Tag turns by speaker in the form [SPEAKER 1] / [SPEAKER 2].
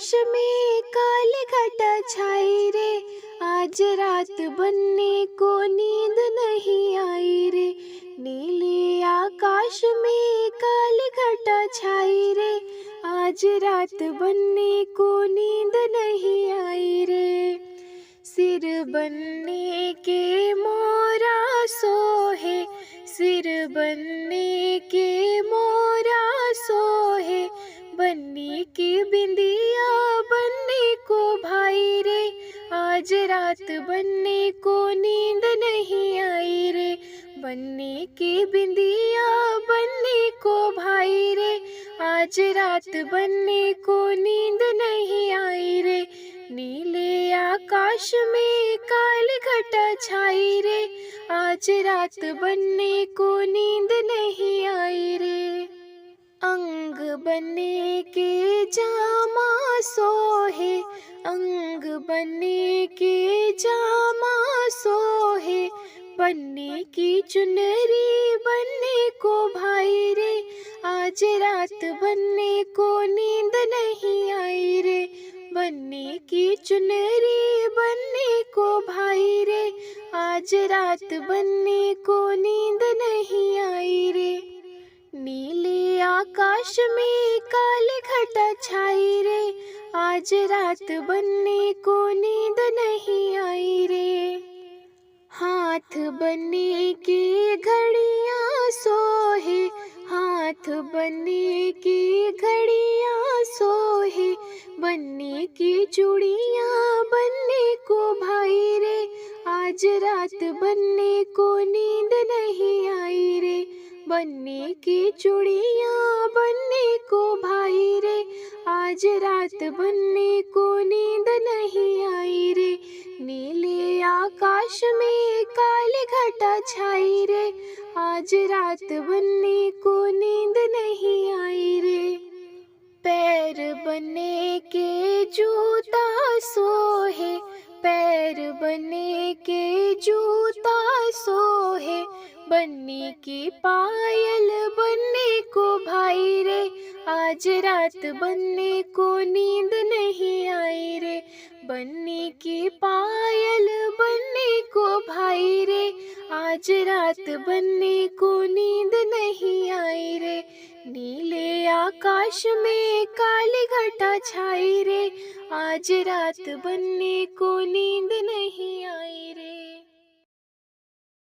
[SPEAKER 1] आकाश में काली घटा छाई रे, आज रात बनने को नींद नहीं आई रे। नीले आकाश में काली घटा छाई रे, आज रात बनने को नींद नहीं आई रे। सिर बनने के मोरा सोहे, सिर बनने के मोरा सोहे, बनने की बिंदिया बनने को भाई रे, आज रात बनने को नींद नहीं आई रे। बनने की बिंदिया बनने को भाई रे, आज रात बनने को नींद नहीं आई रे। नीले आकाश में काली घटा छाई रे, आज रात बनने को नींद नहीं आई रे। अंग बनने के जामा सोहे, अंग बनने के जामा सोहे, बनने की चुनरी बनने को भाई रे, आज रात बनने को नींद नहीं आई रे। बनने की चुनरी बनने को भाई रे, आज रात बनने को नींद नहीं आई रे। नीले आकाश में काली घटा छाई रे, आज रात बनने को नींद नहीं आई रे। हाथ बनने की घड़ियां सोहे, हाथ बनने की घड़ियां सोहे, बनने की चूड़ियां बनने को भाई रे, आज रात बनने को नींद नहीं आई रे। बनने की चूड़ियां बनने को भाई रे, आज रात बनने को नींद नहीं आई रे। नीले आकाश में काली घटा छाई रे, आज रात बनने को नींद नहीं आई रे। पैर बनने के जूता सोहे, पैर बनने के जूता सोहे, बनने की पायल बनने को भाई रे, आज रात बनने को नींद नहीं आई रे। बनने की पायल बनने को भाई रे, आज रात बनने को नींद नहीं आई रे। नीले आकाश में काली घटा छाई रे, आज रात बनने को नींद नहीं आई रे।